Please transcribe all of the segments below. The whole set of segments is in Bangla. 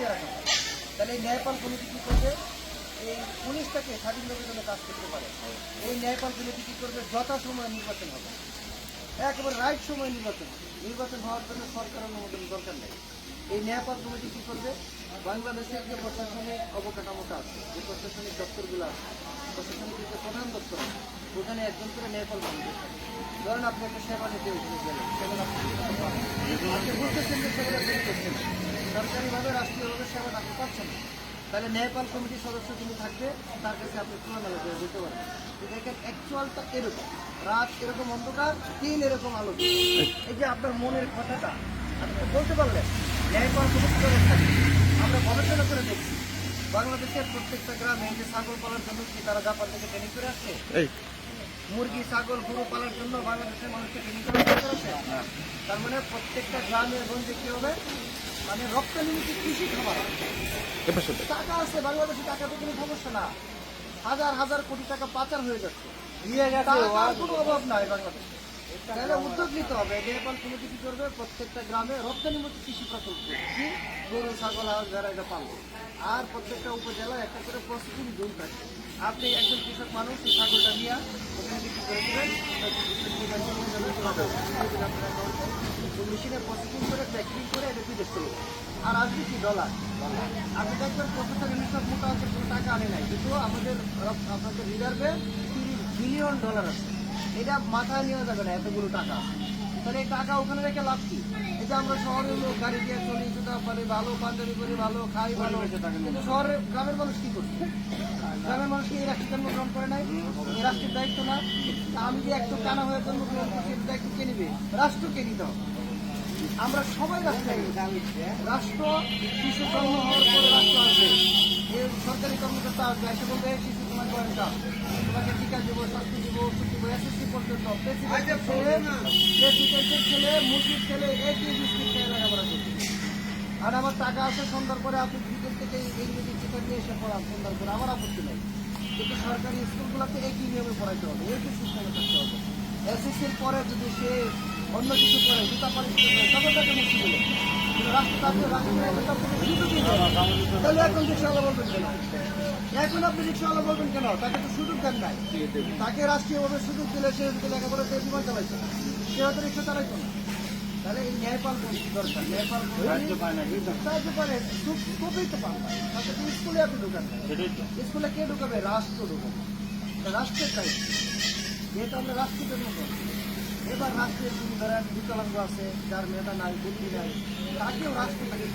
গুটিয়ে রাখা হয়। তাহলে এই ন্যায়পাল কমিটি কী করবে? এই পুলিশটাকে স্বাধীনভাবে জন্য কাজ করতে পারে। এই ন্যায়পাল কমিটি কী করবে? যথাসময়ে নির্বাচন হবে, একেবারে রাইট সময় নির্বাচন হবে। নির্বাচন হওয়ার জন্য সরকার অনুমোদন দরকার নেই। এই ন্যায়পাল কমিটি কী করবে? বাংলাদেশের যে প্রশাসনিক অবকাঠামোটা আছে, যে প্রশাসনিক দপ্তরগুলো আছে, প্রশাসনিক যে প্রধান দপ্তর আছে, ওখানে একজন করে ন্যায়পাল কমিটি থাকে। ধরেন আপনি একটা সেবা নিতে ওখানে গেলেন, সেবা আপনি বুঝতেছেন যে সেবাটা আপনি করছেন, সরকারিভাবে রাষ্ট্রীয়ভাবে সেবা আপনি পাচ্ছেন না। তাহলে ন্যায়পাল কমিটির সদস্য যিনি থাকবে তার কাছে আপনি খোলামেলা করে বলতে পারবেন। দেখেন অ্যাকচুয়ালটা এরকম, রাত এরকম অন্ধকার, দিন এরকম আলো। এই যে আপনার মনের কথাটা আপনি বলতে পারলেন, ন্যায়পাল কমিটি ব্যবস্থা আমরা গবেষণা করে দেখছি। বাংলাদেশের প্রত্যেকটা গ্রামে এই যে ছাগল পালার জন্য কি তারা জাপান থেকে ট্রেনিং করে আসছে? মুরগি, ছাগল, গরু পালার জন্য বাংলাদেশের মানুষকে ট্রেনিং করে আসছে। তার মানে প্রত্যেকটা গ্রামে গঞ্জে কি হবে? মানে রপ্তানিমুখী কৃষি খাবার টাকা আছে বাংলাদেশে, টাকা তো কোনো সমস্যা না। হাজার হাজার কোটি টাকা পাচার হয়ে যাচ্ছে, টাকার কোনো অভাব নাই বাংলাদেশে। তাহলে উদ্যোগ নিতে হবে। ন্যায়পাল কমিটি কি করবে? প্রত্যেকটা গ্রামে রপ্তানিমুখী কৃষি প্রকল্প, কি গরু, ছাগল, হাঁস, ভেড়া এটা পালবে। আর প্রত্যেকটা উপজেলায় একটা করে প্রসেসিং জোন থাকবে। আপনি একজন কৃষক মানুষ এই ছাগলটা নিয়ে ওখানে বিক্রি করে দেবেন, মেশিনে প্রসেসিং করে প্যাকেজিং করে এটা বিদেশ করবে। আর আসবে কি? ডলার। আপনি দেখবেন প্রফেসর ইউনিসেফ মোটা হচ্ছে কোনো টাকা আনে নাই, কিন্তু আমাদের আপনাদের রিজার্ভে $30 বিলিয়ন আছে। এটা মাথায় নেওয়া যাবে না, এতগুলো টাকা। তাহলে এই টাকা ওখানে রেখে লাভ কি? এই যে আমরা শহরের লোক গাড়ি দিয়ে চলি, জুতা পারি ভালো, পাঞ্জাবি করি ভালো, খাই ভালো, কিন্তু শহরের গ্রামের মানুষ কি করছে? গ্রামের মানুষকে এই রাষ্ট্রের জন্মগ্রহণ করে নাই, এই রাষ্ট্রের দায়িত্ব না। আমি যে একটু কানা হয়ে জন্মগ্রহণ করছি, এটা দায়িত্ব কে নিবে? রাষ্ট্রকে নিতে হবে। আমরা সবাই রাষ্ট্র, শিশু জন্ম হওয়ার পরে রাষ্ট্র আসবে, এই সরকারি কর্মকর্তা আসবে, এসে বলবে শিশু তোমার বয়সটা, তোমাকে টিকা দেবো, শাস্তি দেবো, ওষুধ দেবো, SSC পর্যন্ত প্রেসিডেন্টের ছেলে, মুরগির ছেলে একই বিস্কুট খেয়ে লেখাপড়া করছে। আর আমার টাকা আছে, সন্ধ্যার পরে আপনি বিকেল থেকে ইংরেজি চিঠা নিয়ে এসে পড়ান, সন্ধ্যার পরে আমার আপত্তি নেই, কিন্তু সরকারি স্কুলগুলোতে একই নিয়মে পড়াইতে হবে, একই সিস্টেমে থাকতে হবে। SSCর পরে যদি সে অন্য কিছু করে, জুতা পালিশ করে, তখন তাকে মুক্তি দিল। তাহলে এখন রিক্সাওয়ালা বলবেন কেন? এখন আপনি রিক্সাওয়ালা বলবেন কেন? তাকে তো সুযোগ দেন নাই। তাকে রাষ্ট্রীয়ভাবে সুযোগ দিলে সে লেখাপড়া করে জীবন চালাইছে, সে হয়তো রিক্সা চালাইতো না। তাহলে এই ন্যায়পাল দরকার। ন্যায়পাল সাহায্য পারে, খুবই তো পান না। স্কুলে আপনি ঢুকান না, স্কুলে কে ঢুকাবে? রাষ্ট্র ঢুকাবে, রাষ্ট্রের দায়িত্ব, যেহেতু আমরা রাষ্ট্রের জন্য করছি। এবার রাষ্ট্রের যিনি ধরেন বিকলাঙ্গ আছে, যার মেধা নাই, বুদ্ধি নাই, তাকেও রাষ্ট্র থেকে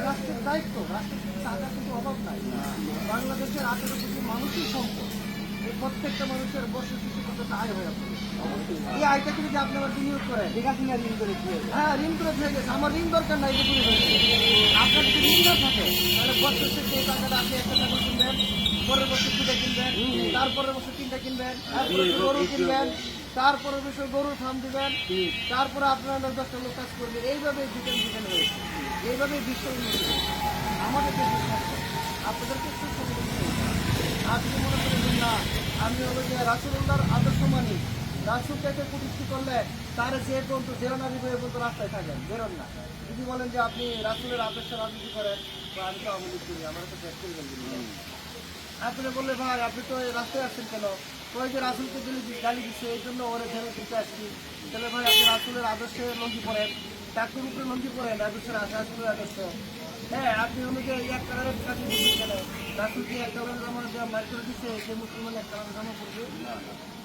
রাষ্ট্রের দায়িত্ব। রাষ্ট্রের টাকা কিন্তু অভাব নাই। বাংলাদেশের 18 কোটি মানুষই সম্পদ, এই প্রত্যেকটা মানুষের বছর কিছু করতে আয় হয়ে আছে। এই আয়টাকে যদি আপনি আবার বিনিয়োগ করেন, ঋণ করে হ্যাঁ ঋণ করে দিয়ে গেছে, আমার ঋণ দরকার নাই, যে আপনার যদি ঋণ না থাকে তাহলে বছর শেষে এই টাকাটা আপনি একটা টাকা কিনবেন, পরের বছর 2টা কিনবেন, তারপরের বছর 3টা কিনবেন, গরু কিনবেন, তারপরে বিষয় গরুর ফার্ম দিবেন, তারপরে আপনারা 10টা লোক কাজ করবে। এইভাবে বিজ্ঞান হয়েছে, এইভাবে বিশ্ব উন্নতি হয়েছে। আমাদের যে বিশ্বাস আপনাদেরকে আপনি মনে করেন না আমি হলো যে রাসূলুল্লাহর আদর্শ মানি, রাসূলকে প্রতিষ্ঠিত করলে তার যে পর্যন্ত দেওয়ানারি হয়ে পর্যন্ত রাস্তায় থাকেন, বেরোন না। যদি বলেন যে আপনি রাসূলের আদর্শ রাজনীতি করেন, বা আমি তো আওয়ামী লীগ করি, আমার তো ব্যাক করবেন, আপনি বললে ভাই আপনি তো এই রাস্তায় আসছেন কেন? ওই যে রাসূলকে গালি দিচ্ছে, এই জন্য ওরা ঝেড়ে দিতে আসছি। তাহলে ভাই আপনি রাসূলের আদর্শে লঙ্গি পড়েন, ডাক্তার উপরে লঙ্গি পড়েন, আদর্শের রাসূলের আদর্শ। হ্যাঁ, আপনি অনুযায়ী এক কালারের কাছে দিচ্ছেন কেন? রাসূলকে এক কালারের জামা মার করে দিচ্ছে, সে মুসলমান এক কালারের জামা পড়বে।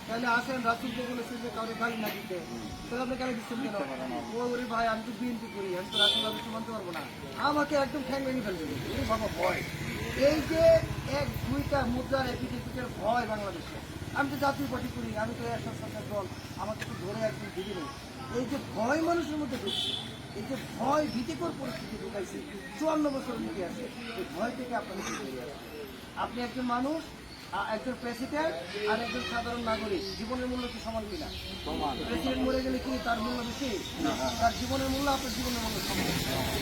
তাহলে আসেন রাসূলকে বলেছে যে কাউকে গালি না দিতে, তাহলে আপনি গালি দিচ্ছেন কেন? ওরে ভাই আমি তো বিএনপি করি, আমি তো রাসূল আদর্শ মানতে পারবো না, আমাকে একদম ঠ্যাং ভেঙে ফেলবেন। বাবা ভয়, এই যে 1-2টা মুদ্রার এপিটেপিটের ভয় বাংলাদেশে। আমি তো জাতীয় পার্টি করি, আমি তো একটা সরকার দল, আমাকে তো ধরে একদম দিবি নেই। এই যে ভয় মানুষের মধ্যে ঢুকছে, এই যে ভয় ভীতিকর পরিস্থিতি ঢুকাইছে 54 বছর ইতিহাসে, এই ভয় থেকে আপনাকে বেরিয়ে আসে। আপনি একজন মানুষ, একজন প্রেসিডেন্ট আর একজন সাধারণ নাগরিক, জীবনের মূল্য কি সমান কিনা? প্রেসিডেন্ট মরে গেলে কি তার মূল্য বেশি? তার জীবনের মূল্য আপনার জীবনের মূল্য সমান।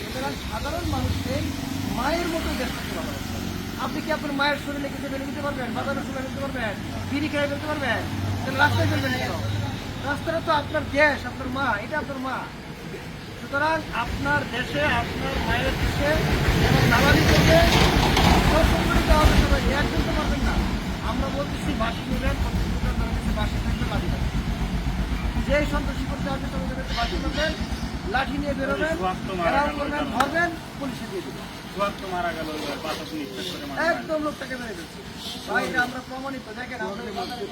সুতরাং সাধারণ মানুষকে মায়ের মতো দেশ থাকতে পারবেন। আপনি কি আপনার মায়ের শরীরে কিছু ফেলে দিতে পারবেন? বাজারে ফেলে দিতে পারবেন? বিড়ি খেয়ে ফেলতে পারবেন? তাহলে রাস্তায় ফেলবেন কেন? রাস্তাটা তো আপনার দেশ, আপনার মা, এটা আপনার মা। সুতরাং আপনার দেশে, আপনার মায়ের দেশে লাঠি তুলতে পারবেন না। আমরা বলতেছি বাসি নেবেন, প্রত্যেক দোকানদারের কাছে বাসি থাকবে, লাঠি থাকবে। যেই সন্ত্রাসী করতে আসবে তাদের কাছে বাসি করবেন, লাঠি নিয়ে বেরোবেন, ঘেরাও করবেন, ধরবেন, পুলিশে দিয়ে দেবেন। মারা গেল একদম লোকটাকে মেরে দিচ্ছি ভাই, এটা আমরা প্রমাণিত। দেখেন আমাদের বাজারে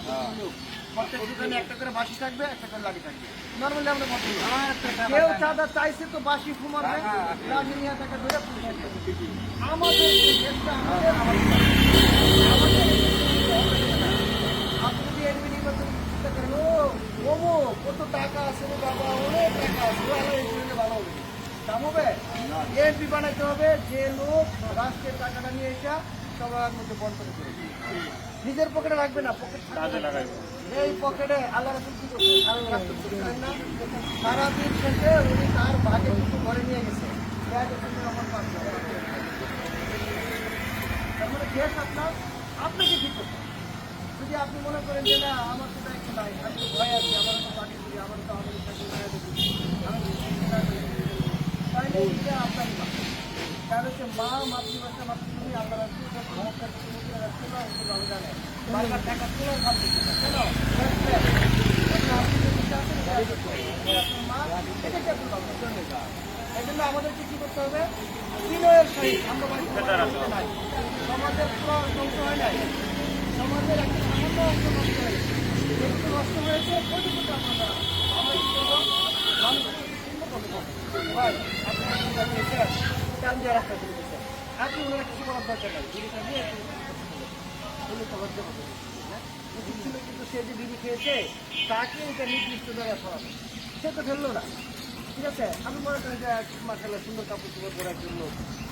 প্রত্যেক দোকানে একটা করে বাসি থাকবে, একটা করে লাঠি থাকবে। নর্মালি আমরা বলতে কেউ চাঁদা চাইছে তো বাসি ফুমাবে, লাঠি নিয়ে তাকে ধরে পুলিশে দিয়ে দেবে। আমাদের এই দেশটা আপনি যদি এমনি নির্বাচন চিন্তা করেন, ও কত টাকা আছে রে বাবা, অনেক টাকা আছে, ভালো হবে, দাম হবে। এমপি বানাইতে হবে যে লোক রাষ্ট্রের টাকাটা নিয়ে এসে সবার মধ্যে বন্টন করে নিজের পকেটে রাখবে না, পকেট এই পকেটে আল্লাহ রাসূল কি করছেন না, সারাদিন শেষে উনি তার ভাগে কিছু ঘরে নিয়ে গেছে। তারপরে দেশ আপনাকে ঠিক করতে হবে। যদি আপনি মনে করেন যে না আমার তো দায়িত্ব নাই, আমি তো ভয় আছি, আমার তো বাকি করি, আমার তো আমাদের সাথে তাহলে এটা আপনারই মা। কারণ হচ্ছে মা মাতৃভাষা মাতৃভূমি আল্লাহ রাসূল মহত্তর ভালো জানে বারবার টাকা তোলার ভাবছে কেন আপনি যে বিষয় আছেন মা এটাকে আপনি ভাবছেন। এই জন্য আমাদেরকে কি করতে হবে, বিনয়ের সহিত আমরা নাই সমাজের পুরো ধ্বংস হয় নাই, সমাজের একটা সামান্য অংশ নষ্ট হয়েছে, যেটুকু নষ্ট হয়েছে ওইটুকু আমরা আমরা কি করবো, মানুষের ভাই আপনার চাল দিয়ে রাস্তা করে দিচ্ছেন, আপনি ওনারা কিছু করার দরকার নাই, বিড়িটা দিয়ে উচিত ছিল কিন্তু সে যে বিড়ি খেয়েছে তাকে এটা নির্দিষ্ট জায়গায় সরাবে, সে তো ফেললো না। ঠিক আছে, আমি মনে করি যে মাসাল্লাহ সুন্দর কাপড় চোপড় পরার জন্য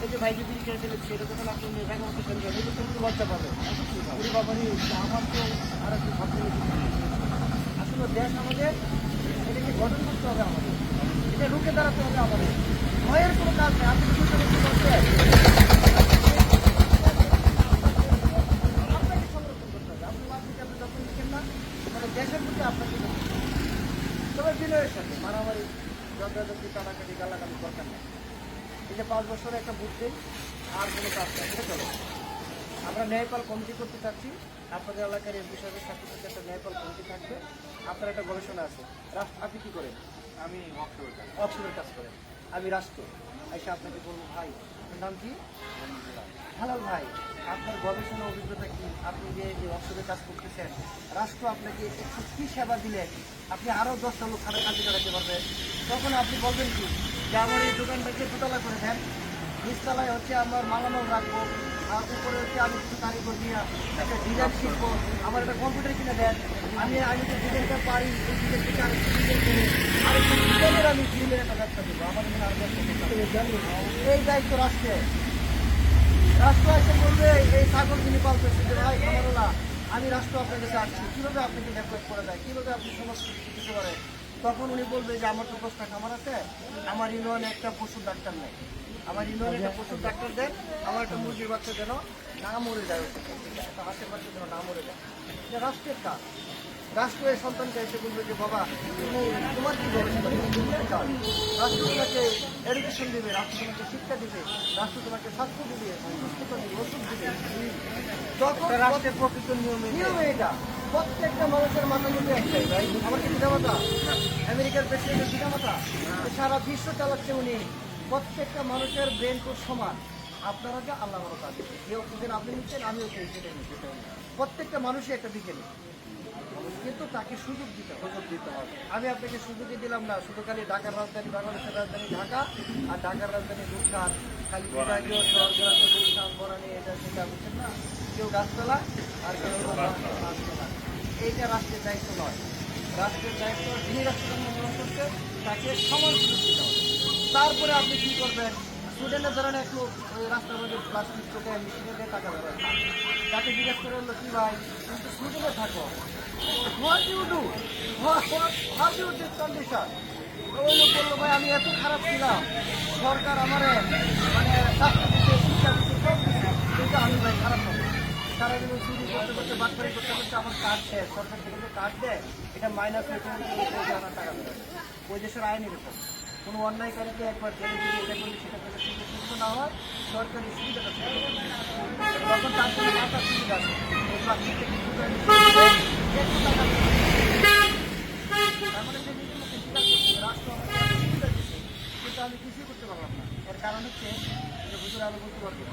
এই যে ভাই যে বিড়ি খেয়ে ফেলেছে এটা যখন আপনি জায়গা মতো ফেলবেন এটা কিন্তু লজ্জা পাবে। বাবারই আমার তো আর একটু ভাবতে আসলে দেশ আমাদের এটাকে গঠন করতে হবে, আমাদের এটা রুখে দাঁড়াতে হবে, আমাদের ভয়ের কোনো কাজ নেই। আপনি কিছু করতে আপনাকে সংরক্ষণ করতে হবে, আপনি মাতৃকে আপনি যখন লিখেন না মানে দেশের প্রতি আপনাকে তবে বিনয়ের সাথে মারামারি যন্ত্রী কাটাকাটি গালাগালি দরকার নেই। এই যে 5 বছরে একটা বুঝতে আর কোনো কাজ নেই, এটা চলো। আমরা ন্যায়পাল কমিটি করতে চাচ্ছি, আপনাদের এলাকার এমপি সাহেবের সাথে সাথে একটা ন্যায়পাল কমিটি থাকবে। আপনার একটা গবেষণা আছে, আপনি কি করেন? আমি অফিসের কাজ করেন, আমি রাষ্ট্র এসে আপনাকে বলবো ভাই আপনার নাম কি? হেলাল ভাই, আপনার গবেষণা অভিজ্ঞতা কি? আপনি যে অফিসের কাজ করতেছেন, রাষ্ট্র আপনাকে একটু কি সেবা দিলে আপনি আরও 10টা লোক কাজে লাগাতে পারবেন। তখন আপনি বলবেন কি যে আমার এই দোকানটাকে দোতলা করে দেন, নিচতলায় হচ্ছে আমার মালামাল রাখবো, আর উপরে হচ্ছে আমি কিছু কারিগর দিয়ে একটা ডিজাইন শিখবো, আমার একটা কম্পিউটার কিনে দেন, আমি যে ডিজাইনটা পারি এই ডিজাইন থেকে আরেকটু ডিজাইন করি, আরেকটু ডিজাইনের আমি গ্রিলের একটা ব্যবসা দেবো, আমার এখানে আরো এই দায়িত্ব রাষ্ট্রের। রাষ্ট্র এসে বলবে এই ছাগল যিনি পালতেছে যে ভাই খামারওয়ালা, আমি রাষ্ট্র আপনার কাছে আসছি, কীভাবে আপনাকে ডেভেলপ করে দেয়, কীভাবে আপনি সমস্ত কিছু করে, তখন উনি বলবে যে আমার তো 10টা খামার আছে, আমার ইউনিয়নে একটা পশুর ডাক্তার নেই, আমার ইউনিয়নে একটা পশুর ডাক্তার দেন, আমার একটা মুরগির বাচ্চা যেন না মরে যায়, একটা হাঁসের বাচ্চা যেন না মরে যায়। এটা রাষ্ট্রের কাজ। রাষ্ট্র এই সন্তানকে এসে বলবে যে বাবা তোমার কি গবেষণা, রাষ্ট্র তোমাকে এডুকেশন দেবে, রাষ্ট্র তোমাকে শিক্ষা দিবে, রাষ্ট্র তোমাকে স্বাস্থ্য দিবে, সুস্থতা দিবে, ওষুধ দিবে। তখন রাষ্ট্রের প্রকৃত নিয়মে এটা প্রত্যেকটা মানুষের মাথা কিন্তু একটাই ভাই, আমার কি পিতামাতা আমেরিকার প্রেসিডেন্টের পিতামাতা সারা বিশ্ব চালাচ্ছে উনি। প্রত্যেকটা মানুষের ব্রেন তো সমান, আপনারা যে আল্লাহ কাজ, যে অক্সিজেন আপনি নিচ্ছেন আমিও সেটাই নিচ্ছি, প্রত্যেকটা মানুষই একটা দিকে নিচ্ছে, কিন্তু তাকে সুযোগ দিতে হবে। আমি আপনাকে সুযোগই দিলাম না, শুধু খালি ঢাকার রাজধানী, বাংলাদেশের রাজধানী ঢাকা আর ঢাকার রাজধানী গুলশান, খালি বিভাগীয় শহর গুলশান বনানী এটা সেটা বুঝছেন না, কেউ গাছতলা আর কেউ গাছতলা। এইটা রাষ্ট্রের দায়িত্ব নয়, রাষ্ট্রের দায়িত্ব যিনি রাষ্ট্র গ্রহণ করছে তাকে সমান সুযোগ দিতে হবে। তারপরে আপনি কী করবেন, স্টুডেন্টের ধরেন এক লোক ওই রাস্তার মধ্যে প্লাস্টিক চোখে মিশিয়ে দিয়ে টাকা বেরোয়, তাকে জিজ্ঞেস করে হলো কি ভাই তুমি তো স্টুডেন্টে থাকো, what you do, what you this condition. ওই লোক বললো ভাই আমি এত খারাপ ছিলাম, সরকার আমার মানে স্বাস্থ্য দিচ্ছে, শিক্ষা দিচ্ছে, সব দিচ্ছে, কিন্তু আমি ভাই খারাপ হবে। সারাদিন চুরি করতে করতে বাটপারি করতে করতে আমার কার্ড দেয়, সরকার থেকে যে কার্ড দেয় এটা মাইনাস হয়ে আমার টাকা দেবে। ওই দেশের আইন এরকম, কোনো অন্যায়কারীকে একবার জেলে দিয়ে এটা করলে সেটা করলে সেটা সুস্থ না হয় সরকারি সুবিধাটা ছিল তখন তার জন্য মাথা সুবিধা আছে এই প্লাস্টিক থেকে শুরু করে একটু টাকা তার মানে যে নিজের মধ্যে স্বীকার করছে রাষ্ট্র আমাকে এত সুবিধা দিচ্ছে কিন্তু আমি কিছুই করতে পারলাম না এর কারণ হচ্ছে যে হুজুর আলো বলতে পারবো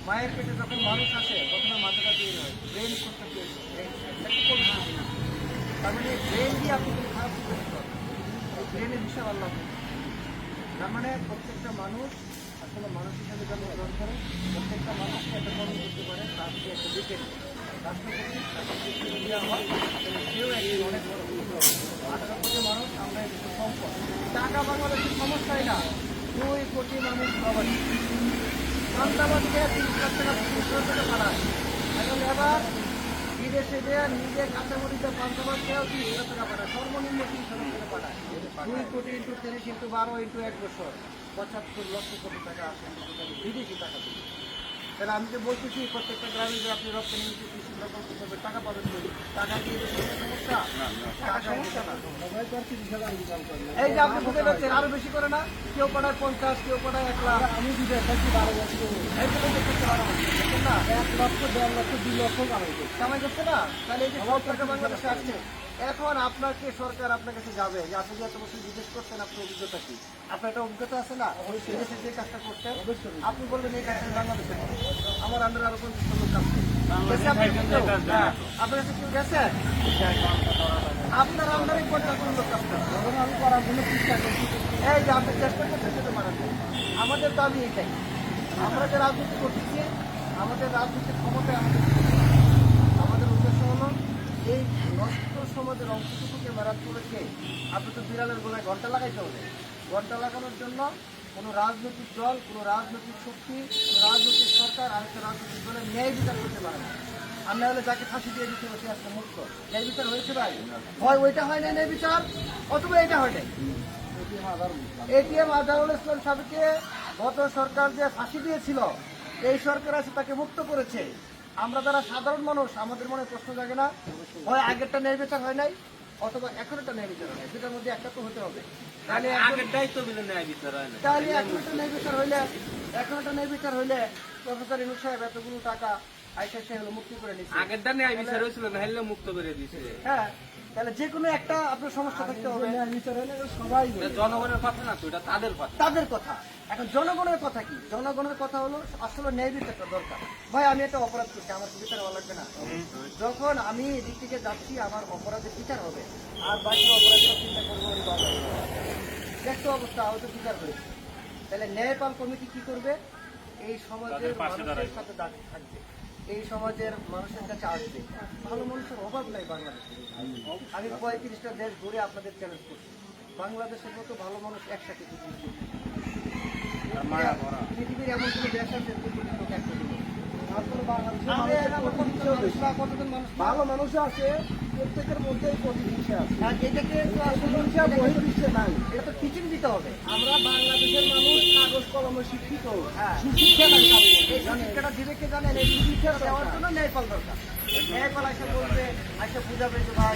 মায়ের পেটে যখন মানুষ আসে তখন মাথাটা তৈরি হয় ব্রেন করতে তৈরি ব্রেন একটু করবে তার মানে ব্রেন দিয়ে আপনি কোনো খারাপ কিছু করতে পারবেন ব্রেনের হিসাব আল্লাহ তার মানে প্রত্যেকটা মানুষ আসলে মানুষ হিসাবে জন্মগ্রহণ করে প্রত্যেকটা মানুষকে একটা কর্ম করতে পারে তার যে একটা বিকেট রাষ্ট্রপতি তাকে যদি দেওয়া হয় তাহলে সেও একদিন অনেক বড় ক্ষুদ্র 18 কোটি মানুষ আমরা একটু সম্পদ টাকা বাংলাদেশের সমস্যাই না 2 কোটি মানুষ প্রবাসী সন্তানকে 30 লাখ টাকা 30 লাখ টাকা পাঠায় এখন এবার বিদেশে দেয়া নিজে কাঁচামরিচে পাঞ্চমাসেও 30 লাখ টাকা পাঠায় সর্বনিম্ন 30 লাখ টাকা পাঠায় 2 কোটি ইন্টু 30 ইন্টু 12 ইন্টু 1 বছর 75 লক্ষ কোটি টাকা আসে বিদেশি টাকা থেকে তাহলে আমি যে বলতেছি প্রত্যেকটা গ্রামে যে আপনি রপ্তানি কৃষি প্রকল্প করবে টাকা পাবেন টাকা দিয়ে সমস্যা টাকা সমস্যা না এই যে আপনি বুঝতে পারছেন আরো বেশি করে না কেউ পাঠায় 50 কেউ পাঠায় 1 লাখ আমি দিতে চাচ্ছি 12 বছর এইগুলো দেখতে 12 বছর না 1 লক্ষ 1.5 লক্ষ 2 লক্ষ কামাই করছে না তাহলে এই যে সব টাকা বাংলাদেশে আসছে এখন আপনাকে সরকার আপনার কাছে যাবে যে আপনি যে এত বছর বিদেশ করছেন আপনার অভিজ্ঞতা কি আপনার একটা অভিজ্ঞতা আছে না বিদেশে যে কাজটা করতেন আপনি বলবেন এই কাজটা বাংলাদেশে আমার আন্ডার আরো 50 লোক কাজ করছে আপনার কাছে কেউ গেছে আপনার আন্ডারে 50 লোক কাজ করছে আমি করার জন্য চেষ্টা করছি এই যে আপনি চেষ্টা করছেন সেটা মারা যায় আমাদের দাবি এটাই আমরা যে রাজনীতি করতেছি আমাদের রাজনীতির ক্ষমতায় আমাদের উদ্দেশ্য হলো এই নষ্ট সমাজের অংশটুকুকে মেরাজ করেছে আপনি তো বিড়ালের গোলায় ঘন্টা লাগাইতে হবে ঘন্টা লাগানোর জন্য কোনো রাজনৈতিক দল কোনো রাজনৈতিক শক্তি কোনো রাজনৈতিক সরকার আরেকটা রাজনৈতিক দলের ন্যায় বিচার করতে পারে না আর না হলে যাকে ফাঁসি দিয়ে দিতে হবে সে আজকে মুক্ত ন্যায় বিচার হয়েছে ভাই হয় ওইটা হয় না ন্যায় বিচার অথবা এটা হয় নাই এটিএম আজহারুল ইসলাম সাহেবকে গত সরকার যে ফাঁসি দিয়েছিল এই সরকার আছে তাকে মুক্ত করেছে আমরা যারা সাধারণ মানুষ আমাদের মনে প্রশ্ন জাগে না হয় আগেরটা ন্যায় বিচার হয় নাই অথবা এখন একটা ন্যায় বিচার হয় নাই দুটার মধ্যে একটা তো হতে হবে তাহলে এখন একটা ন্যায় বিচার হইলে এখন একটা ন্যায় বিচার হইলে প্রফেসর ইনু সাহেব এতগুলো টাকা আইসা সে হলো মুক্তি করে নিচ্ছে আগেরটা ন্যায় বিচার হয়েছিল না হলে মুক্ত করে দিয়েছে হ্যাঁ তাহলে যে কোনো একটা আপনার সমস্যা থাকতে হবে সবাই জনগণের কথা না তো এটা তাদের কথা তাদের কথা এখন জনগণের কথা কি জনগণের কথা হলো আসলে ন্যায় বিচারটা দরকার ভাই আমি একটা অপরাধ করছি আমার বিচার ভালো লাগবে না যখন আমি এদিক থেকে যাচ্ছি আমার অপরাধের বিচার হবে আর বাকি অপরাধের চিন্তা করবো ওই বাবা দেখতে অবস্থা হয়তো বিচার হয়েছে তাহলে ন্যায়পাল কমিটি কি করবে এই সমাজের মানুষের সাথে দাঁড়িয়ে থাকবে এই সমাজের মানুষের কাছে আসবে ভালো মানুষের অভাব নাই বাংলাদেশে আমি 35টা দেশ ঘুরে আপনাদের চ্যালেঞ্জ করছি বাংলাদেশের মতো ভালো মানুষ একসাথে পৃথিবীর এমন কোনো দেশ আছে কতজন মানুষ ভালো মানুষ আছে প্রত্যেকের মধ্যে প্রতিহিংসা আছে এটাকে নাই এটা তো টিচিং দিতে হবে আমরা বাংলাদেশের মানুষ কাগজ কলমে শিক্ষিত সুশিক্ষা নাই এই শিক্ষাটা দিবে কে জানেন এই শিক্ষা দেওয়ার জন্য ন্যায়পাল দরকার ন্যায়পাল আসে বলবে আসে বুঝাবে যে ভাই